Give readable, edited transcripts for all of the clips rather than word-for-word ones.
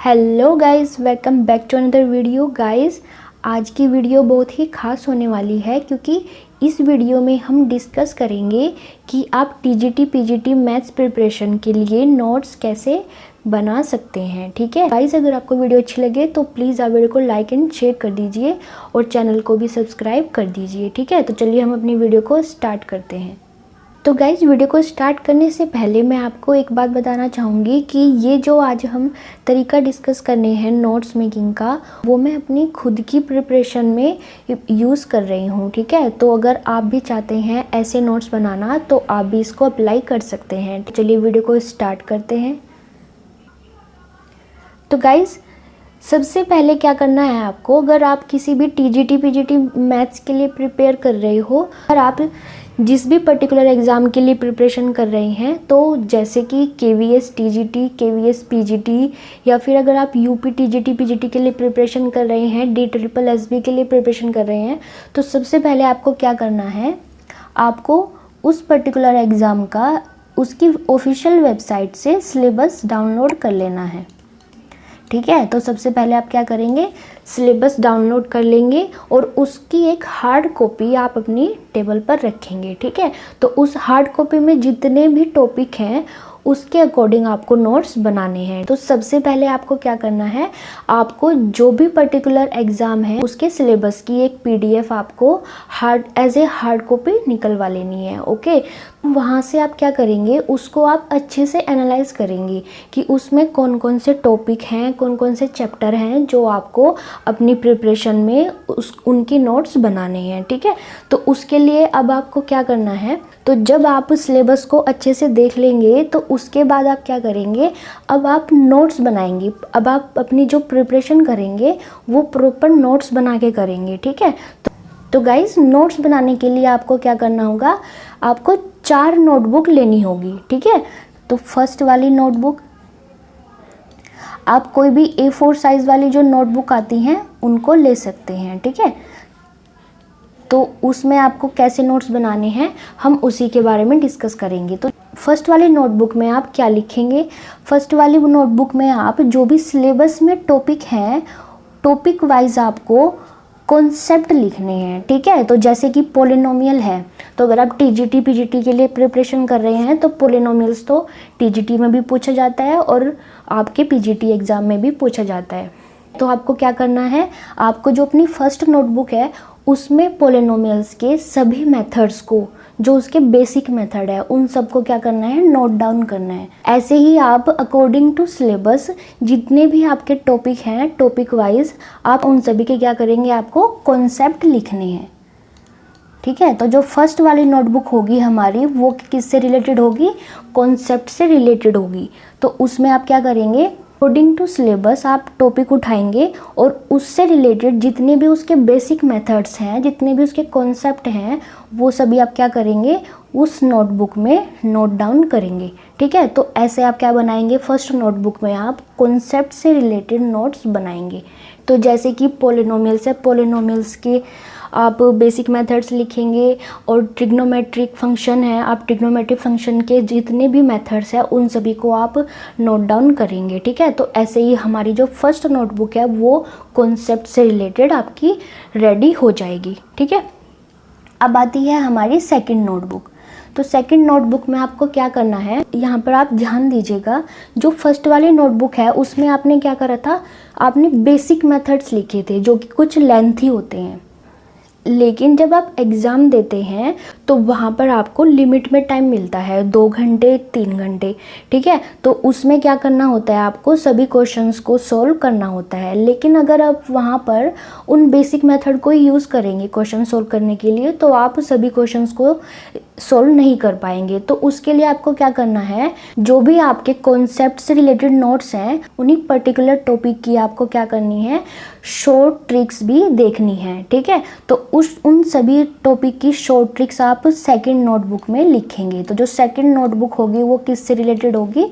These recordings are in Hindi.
Hello guys, welcome back to another video. Guys, आज की वीडियो बहुत ही ख़ास होने वाली है क्योंकि इस वीडियो में हम डिस्कस करेंगे कि आप टीजीटी पीजीटी मैथ्स प्रिपरेशन के लिए नोट्स कैसे बना सकते हैं। ठीक है गाइस, अगर आपको वीडियो अच्छी लगे तो प्लीज़ आप वीडियो को लाइक एंड शेयर कर दीजिए और चैनल को भी सब्सक्राइब कर दीजिए। ठीक है, तो चलिए हम अपनी वीडियो को स्टार्ट करते हैं। तो गाइज़, वीडियो को स्टार्ट करने से पहले मैं आपको एक बात बताना चाहूँगी कि ये जो आज हम तरीका डिस्कस करने हैं नोट्स मेकिंग का, वो मैं अपनी खुद की प्रिपरेशन में यूज़ कर रही हूँ। ठीक है, तो अगर आप भी चाहते हैं ऐसे नोट्स बनाना तो आप भी इसको अप्लाई कर सकते हैं। चलिए वीडियो को स्टार्ट करते हैं। तो गाइज़, सबसे पहले क्या करना है आपको, अगर आप किसी भी टीजीटी पीजीटी मैथ्स के लिए प्रिपेयर कर रहे हो और आप जिस भी पर्टिकुलर एग्ज़ाम के लिए प्रिपरेशन कर रहे हैं, तो जैसे कि केवीएस टीजीटी, केवीएस पीजीटी, या फिर अगर आप यूपी टीजीटी पीजीटी के लिए प्रिपरेशन कर रहे हैं, DSSB के लिए प्रिपरेशन कर रहे हैं, तो सबसे पहले आपको क्या करना है, आपको उस पर्टिकुलर एग्ज़ाम का उसकी ऑफिशियल वेबसाइट से सिलेबस डाउनलोड कर लेना है। ठीक है, तो सबसे पहले आप क्या करेंगे, सिलेबस डाउनलोड कर लेंगे और उसकी एक हार्ड कॉपी आप अपनी टेबल पर रखेंगे। ठीक है, तो उस हार्ड कॉपी में जितने भी टॉपिक हैं उसके अकॉर्डिंग आपको नोट्स बनाने हैं। तो सबसे पहले आपको क्या करना है, आपको जो भी पर्टिकुलर एग्ज़ाम है उसके सिलेबस की एक PDF आपको एज ए हार्ड कॉपी निकलवा लेनी है। ओके, वहाँ से आप क्या करेंगे, उसको आप अच्छे से एनालाइज करेंगे कि उसमें कौन कौन से टॉपिक हैं, कौन कौन से चैप्टर हैं जो आपको अपनी प्रिपरेशन में उनकी नोट्स बनाने हैं। ठीक है, तो उसके लिए अब आपको क्या करना है, तो जब आप सिलेबस को अच्छे से देख लेंगे तो उसके बाद आप क्या करेंगे, अब आप नोट्स बनाएंगे। अब आप अपनी जो प्रिपरेशन करेंगे वो प्रॉपर नोट्स बना के करेंगे। ठीक है, तो गाइज, नोट्स बनाने के लिए आपको क्या करना होगा, आपको 4 नोटबुक लेनी होगी। ठीक है, तो फर्स्ट वाली नोटबुक, आप कोई भी A4 साइज़ वाली जो नोटबुक आती हैं उनको ले सकते हैं। ठीक है, तो उसमें आपको कैसे नोट्स बनाने हैं हम उसी के बारे में डिस्कस करेंगे। तो फर्स्ट वाली नोटबुक में आप क्या लिखेंगे, फर्स्ट वाली नोटबुक में आप जो भी सिलेबस में टॉपिक हैं, टॉपिक वाइज आपको कॉन्सेप्ट लिखने हैं। ठीक है, तो जैसे कि पोलिनोमियल है, तो अगर आप टीजीटी पीजीटी के लिए प्रिपरेशन कर रहे हैं तो पोलिनोमियल्स तो टीजीटी में भी पूछा जाता है और आपके पीजीटी एग्ज़ाम में भी पूछा जाता है। तो आपको क्या करना है, आपको जो अपनी फर्स्ट नोटबुक है उसमें पोलिनोमियल्स के सभी मेथड्स को, जो उसके बेसिक मेथड है, उन सबको क्या करना है, नोट डाउन करना है। ऐसे ही आप अकॉर्डिंग टू सिलेबस जितने भी आपके टॉपिक हैं, टॉपिक वाइज आप उन सभी के क्या करेंगे, आपको कॉन्सेप्ट लिखने हैं। ठीक है, तो जो फर्स्ट वाली नोटबुक होगी हमारी वो किससे रिलेटेड होगी, कॉन्सेप्ट से रिलेटेड होगी। तो उसमें आप क्या करेंगे, अकॉर्डिंग टू सिलेबस आप टॉपिक उठाएंगे और उससे रिलेटेड जितने भी उसके बेसिक मेथड्स हैं, जितने भी उसके कॉन्सेप्ट हैं, वो सभी आप क्या करेंगे, उस नोटबुक में नोट डाउन करेंगे। ठीक है, तो ऐसे आप क्या बनाएंगे, फर्स्ट नोटबुक में आप कॉन्सेप्ट से रिलेटेड नोट्स बनाएंगे। तो जैसे कि पोलिनोमियल्स है, पोलिनोमियल्स के आप बेसिक मेथड्स लिखेंगे, और ट्रिग्नोमेट्रिक फंक्शन है, आप ट्रिग्नोमेट्रिक फंक्शन के जितने भी मेथड्स हैं उन सभी को आप नोट डाउन करेंगे। ठीक है, तो ऐसे ही हमारी जो फर्स्ट नोटबुक है वो कॉन्सेप्ट से रिलेटेड आपकी रेडी हो जाएगी। ठीक है, अब आती है हमारी सेकंड नोटबुक। तो सेकंड नोटबुक में आपको क्या करना है, यहाँ पर आप ध्यान दीजिएगा, जो फर्स्ट वाली नोटबुक है उसमें आपने क्या करा था, आपने बेसिक मेथड्स लिखे थे जो कि कुछ लेंथी होते हैं, लेकिन जब आप एग्ज़ाम देते हैं तो वहाँ पर आपको लिमिट में टाइम मिलता है, 2 घंटे 3 घंटे। ठीक है, तो उसमें क्या करना होता है, आपको सभी क्वेश्चंस को सॉल्व करना होता है। लेकिन अगर आप वहाँ पर उन बेसिक मेथड को यूज़ करेंगे क्वेश्चन सॉल्व करने के लिए तो आप सभी क्वेश्चंस को सॉल्व नहीं कर पाएंगे। तो उसके लिए आपको क्या करना है, जो भी आपके कॉन्सेप्ट से रिलेटेड नोट्स हैं उन्हीं पर्टिकुलर टॉपिक की आपको क्या करनी है, शॉर्ट ट्रिक्स भी देखनी है। ठीक है, तो उन सभी टॉपिक की शॉर्ट ट्रिक्स आप सेकंड नोटबुक में लिखेंगे। तो जो सेकंड नोटबुक होगी वो किससे रिलेटेड होगी,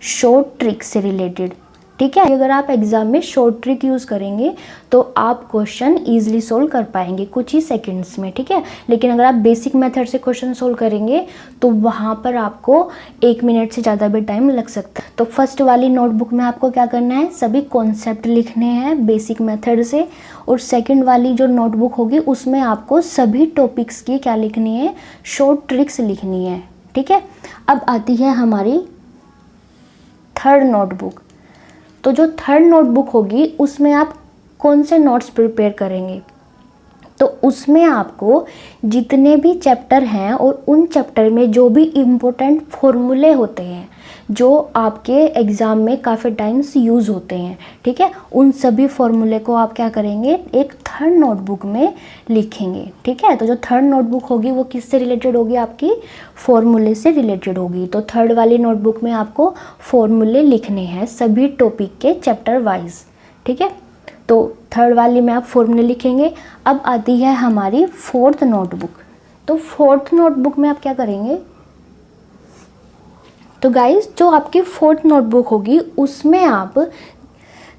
शॉर्ट ट्रिक्स से रिलेटेड। ठीक है, अगर आप एग्जाम में शॉर्ट ट्रिक यूज़ करेंगे तो आप क्वेश्चन ईजिली सोल्व कर पाएंगे कुछ ही सेकंड्स में। ठीक है, लेकिन अगर आप बेसिक मेथड से क्वेश्चन सोल्व करेंगे तो वहाँ पर आपको 1 मिनट से ज़्यादा भी टाइम लग सकता है। तो फर्स्ट वाली नोटबुक में आपको क्या करना है, सभी कॉन्सेप्ट लिखने हैं बेसिक मेथड से, और सेकंड वाली जो नोटबुक होगी उसमें आपको सभी टॉपिक्स की क्या लिखनी है, शॉर्ट ट्रिक्स लिखनी है। ठीक है, अब आती है हमारी थर्ड नोटबुक। तो जो थर्ड नोटबुक होगी उसमें आप कौन से नोट्स प्रिपेयर करेंगे, तो उसमें आपको जितने भी चैप्टर हैं और उन चैप्टर में जो भी इम्पोर्टेंट फॉर्मूले होते हैं जो आपके एग्ज़ाम में काफ़ी टाइम्स यूज़ होते हैं, ठीक है, उन सभी फॉर्मूले को आप क्या करेंगे, एक थर्ड नोटबुक में लिखेंगे। ठीक है, तो जो थर्ड नोटबुक होगी वो किससे रिलेटेड होगी, आपकी फॉर्मूले से रिलेटेड होगी। तो थर्ड वाली नोटबुक में आपको फॉर्मूले लिखने हैं सभी टॉपिक के चैप्टर वाइज। ठीक है, तो थर्ड वाली में आप फॉर्मूले लिखेंगे। अब आती है हमारी फोर्थ नोटबुक। तो फोर्थ नोटबुक में आप क्या करेंगे, तो गाइस जो आपकी फोर्थ नोटबुक होगी उसमें आप,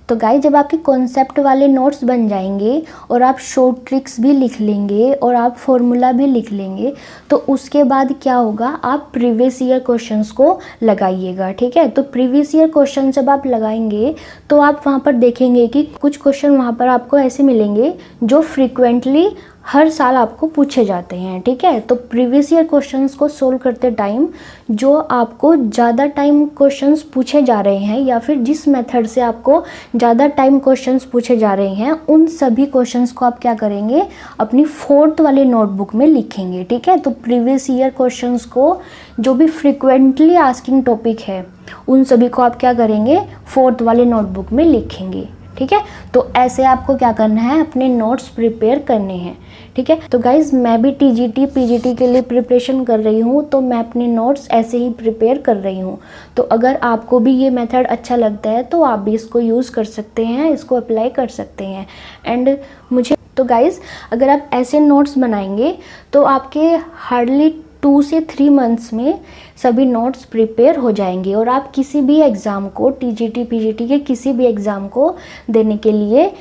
तो गाइस जब आपके कॉन्सेप्ट वाले नोट्स बन जाएंगे और आप शॉर्ट ट्रिक्स भी लिख लेंगे और आप फॉर्मूला भी लिख लेंगे, तो उसके बाद क्या होगा, आप प्रीवियस ईयर क्वेश्चंस को लगाइएगा। ठीक है, तो प्रीवियस ईयर क्वेश्चन जब आप लगाएंगे तो आप वहाँ पर देखेंगे कि कुछ क्वेश्चन वहाँ पर आपको ऐसे मिलेंगे जो फ्रिक्वेंटली हर साल आपको पूछे जाते हैं। ठीक है, तो प्रीवियस ईयर क्वेश्चंस को सोल्व करते टाइम जो आपको ज़्यादा टाइम क्वेश्चंस पूछे जा रहे हैं या फिर जिस मेथड से आपको ज़्यादा टाइम क्वेश्चंस पूछे जा रहे हैं, उन सभी क्वेश्चंस को आप क्या करेंगे, अपनी फोर्थ वाली नोटबुक में लिखेंगे। ठीक है, तो प्रीवियस ईयर क्वेश्चंस को जो भी फ्रिक्वेंटली आस्किंग टॉपिक है उन सभी को आप क्या करेंगे, फोर्थ वाली नोटबुक में लिखेंगे। ठीक है, तो ऐसे आपको क्या करना है, अपने नोट्स प्रिपेयर करने हैं। ठीक है, तो गाइज़ मैं भी टीजीटी पीजीटी के लिए प्रिपरेशन कर रही हूँ, तो मैं अपने नोट्स ऐसे ही प्रिपेयर कर रही हूँ। तो अगर आपको भी ये मेथड अच्छा लगता है तो आप भी इसको यूज़ कर सकते हैं, इसको अप्लाई कर सकते हैं। एंड मुझे तो गाइज़ अगर आप ऐसे नोट्स बनाएंगे तो आपके हार्डली 2 से 3 मंथ्स में सभी नोट्स प्रिपेयर हो जाएंगे और आप किसी भी एग्ज़ाम को, टीजीटी पीजीटी के किसी भी एग्ज़ाम को देने के लिए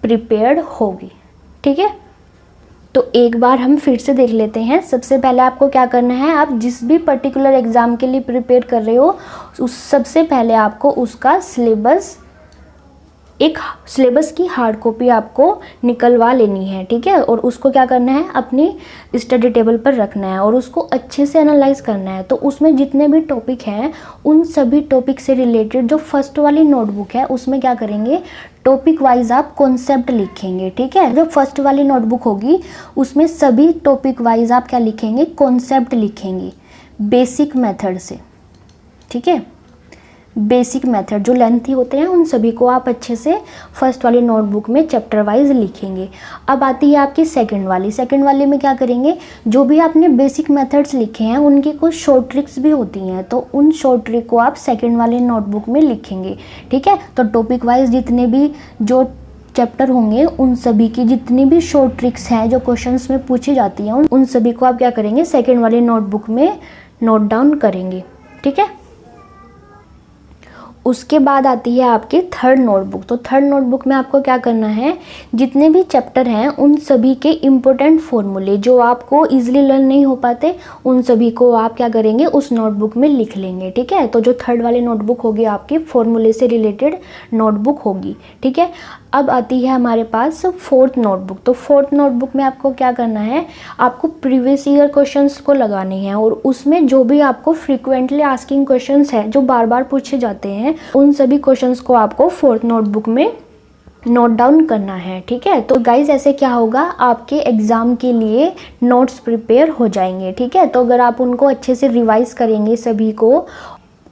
प्रिपेयर्ड होगी। ठीक है, तो एक बार हम फिर से देख लेते हैं। सबसे पहले आपको क्या करना है, आप जिस भी पर्टिकुलर एग्ज़ाम के लिए प्रिपेयर कर रहे हो उस सबसे पहले आपको उसका सिलेबस, एक सिलेबस की हार्ड कॉपी आपको निकलवा लेनी है। ठीक है, और उसको क्या करना है, अपनी स्टडी टेबल पर रखना है और उसको अच्छे से एनालाइज करना है। तो उसमें जितने भी टॉपिक हैं उन सभी टॉपिक से रिलेटेड जो फर्स्ट वाली नोटबुक है उसमें क्या करेंगे, टॉपिक वाइज आप कॉन्सेप्ट लिखेंगे। ठीक है, जो फर्स्ट वाली नोटबुक होगी उसमें सभी टॉपिक वाइज आप क्या लिखेंगे, कॉन्सेप्ट लिखेंगे बेसिक मेथड से। ठीक है, बेसिक मेथड जो लेंथी होते हैं उन सभी को आप अच्छे से फर्स्ट वाली नोटबुक में चैप्टर वाइज लिखेंगे। अब आती है आपकी सेकंड वाली में क्या करेंगे, जो भी आपने बेसिक मेथड्स लिखे हैं उनकी कुछ शॉर्ट ट्रिक्स भी होती हैं, तो उन शॉर्ट ट्रिक को आप सेकंड वाली नोटबुक में लिखेंगे। ठीक है, तो टॉपिक वाइज जितने भी जो चैप्टर होंगे उन सभी की जितनी भी शॉर्ट ट्रिक्स हैं जो क्वेश्चंस में पूछी जाती हैं उन सभी को आप क्या करेंगे, सेकेंड वाली नोटबुक में नोट डाउन करेंगे। ठीक है, उसके बाद आती है आपकी थर्ड नोटबुक। तो थर्ड नोटबुक में आपको क्या करना है, जितने भी चैप्टर हैं उन सभी के इम्पोर्टेंट फॉर्मूले जो आपको इजीली लर्न नहीं हो पाते उन सभी को आप क्या करेंगे, उस नोटबुक में लिख लेंगे। ठीक है, तो जो थर्ड वाली नोटबुक होगी आपकी फॉर्मूले से रिलेटेड नोटबुक होगी। ठीक है, अब आती है हमारे पास फोर्थ नोटबुक। तो फोर्थ नोटबुक में आपको क्या करना है, आपको प्रीवियस ईयर क्वेश्चंस को लगाने हैं और उसमें जो भी आपको फ्रीक्वेंटली आस्किंग क्वेश्चंस हैं जो बार बार पूछे जाते हैं उन सभी क्वेश्चंस को आपको फोर्थ नोटबुक में नोट डाउन करना है। ठीक है, तो गाइज ऐसे क्या होगा, आपके एग्ज़ाम के लिए नोट्स प्रिपेयर हो जाएंगे। ठीक है, तो अगर आप उनको अच्छे से रिवाइज करेंगे सभी को,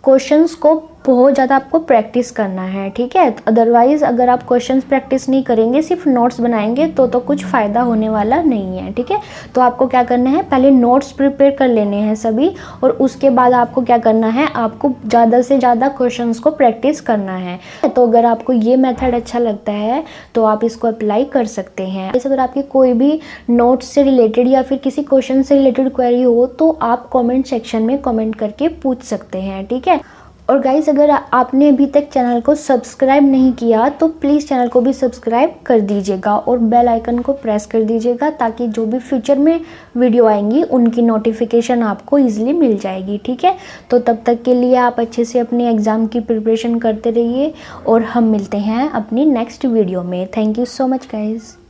क्वेश्चंस को बहुत ज़्यादा आपको प्रैक्टिस करना है। ठीक है, अदरवाइज़ अगर आप क्वेश्चंस प्रैक्टिस नहीं करेंगे, सिर्फ नोट्स बनाएंगे तो कुछ फ़ायदा होने वाला नहीं है। ठीक है, तो आपको क्या करना है, पहले नोट्स प्रिपेयर कर लेने हैं सभी और उसके बाद आपको क्या करना है, आपको ज़्यादा से ज़्यादा क्वेश्चंस को प्रैक्टिस करना है। तो अगर आपको ये मेथड अच्छा लगता है तो आप इसको अप्लाई कर सकते हैं। जैसे अगर आपकी कोई भी नोट्स से रिलेटेड या फिर किसी क्वेश्चन से रिलेटेड क्वेरी हो तो आप कॉमेंट सेक्शन में कॉमेंट करके पूछ सकते हैं। ठीक है, और गाइस अगर आपने अभी तक चैनल को सब्सक्राइब नहीं किया तो प्लीज़ चैनल को भी सब्सक्राइब कर दीजिएगा और बेल आइकन को प्रेस कर दीजिएगा, ताकि जो भी फ्यूचर में वीडियो आएंगी उनकी नोटिफिकेशन आपको ईजिली मिल जाएगी, ठीक है। तो तब तक के लिए आप अच्छे से अपने एग्ज़ाम की प्रिपरेशन करते रहिए और हम मिलते हैं अपनी नेक्स्ट वीडियो में। Thank you so much guys.